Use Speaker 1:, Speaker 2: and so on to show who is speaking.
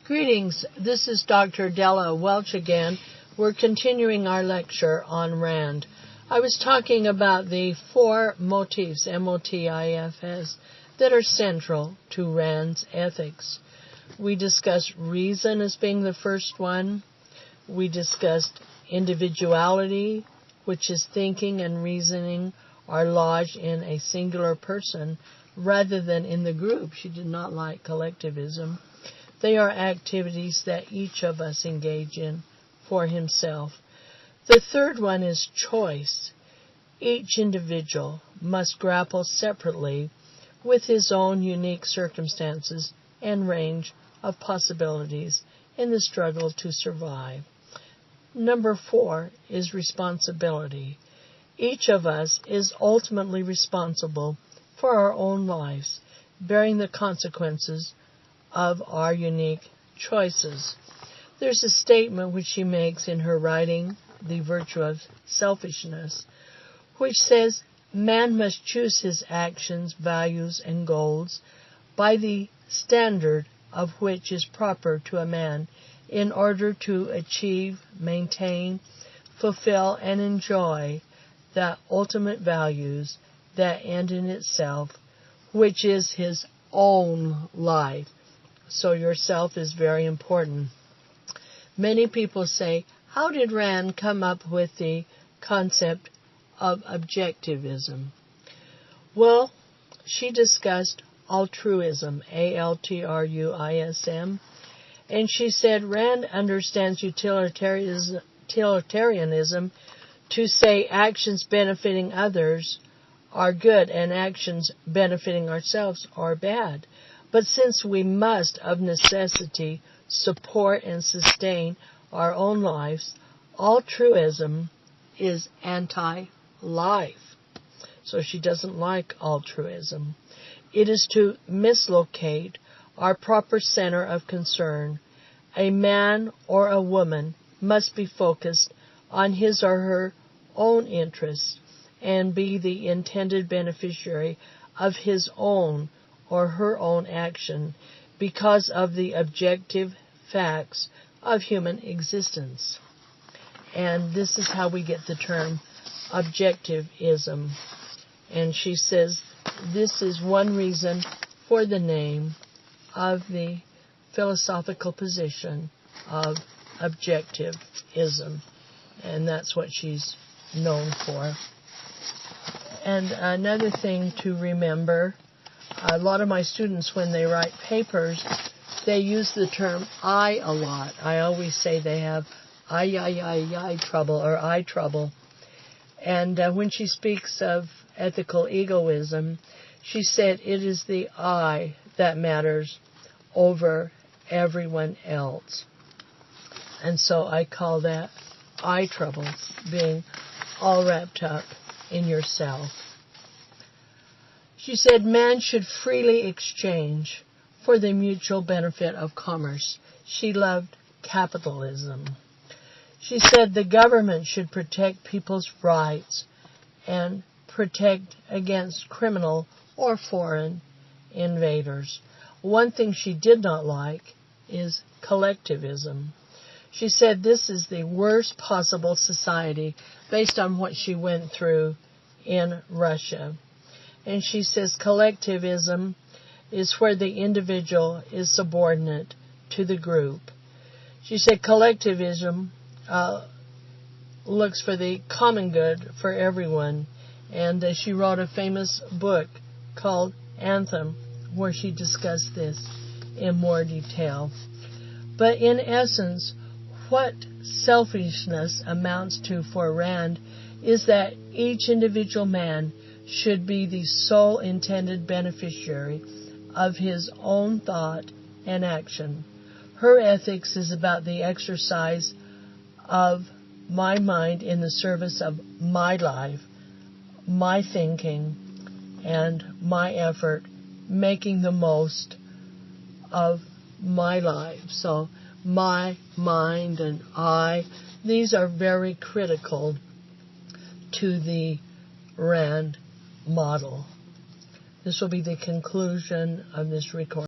Speaker 1: Greetings, this is Dr. Della, Welch again. We're continuing our lecture on Rand. I was talking about the four motifs, M-O-T-I-F-S, that are central to Rand's ethics. We discussed reason as being the first one. We discussed individuality, which is thinking and reasoning are lodged in a singular person rather than in the group. She did not like collectivism. They are activities that each of us engage in for himself. The third one is choice. Each individual must grapple separately with his own unique circumstances and range of possibilities in the struggle to survive. Number 4 is responsibility. Each of us is ultimately responsible for our own lives, bearing the consequences of our unique choices. There's a statement which she makes in her writing, The Virtue of Selfishness, which says, man must choose his actions, values, and goals by the standard of which is proper to a man in order to achieve, maintain, fulfill, and enjoy the ultimate values that end in itself, which is his own life. So yourself is very important. Many people say, how did Rand come up with the concept of objectivism? Well, she discussed altruism, A-L-T-R-U-I-S-M, and she said Rand understands utilitarianism to say actions benefiting others are good and actions benefiting ourselves are bad. But since we must, of necessity, support and sustain our own lives, altruism is anti-life. So she doesn't like altruism. It is to mislocate our proper center of concern. A man or a woman must be focused on his or her own interests and be the intended beneficiary of his own or her own action because of the objective facts of human existence. And this is how we get the term objectivism. And she says this is one reason for the name of the philosophical position of objectivism. And that's what she's known for. And another thing to remember, a lot of my students, when they write papers, they use the term I a lot. I always say they have I trouble or I trouble. And when she speaks of ethical egoism, she said it is the I that matters over everyone else. And so I call that I trouble, being all wrapped up in yourself. She said man should freely exchange for the mutual benefit of commerce. She loved capitalism. She said the government should protect people's rights and protect against criminal or foreign invaders. One thing she did not like is collectivism. She said this is the worst possible society based on what she went through in Russia. And she says collectivism is where the individual is subordinate to the group. She said collectivism looks for the common good for everyone. And she wrote a famous book called Anthem, where she discussed this in more detail. But in essence, what selfishness amounts to for Rand is that each individual man should be the sole intended beneficiary of his own thought and action. Her ethics is about the exercise of my mind in the service of my life, my thinking, and my effort, making the most of my life. So my mind and I, these are very critical to the Rand model. This will be the conclusion of this recording.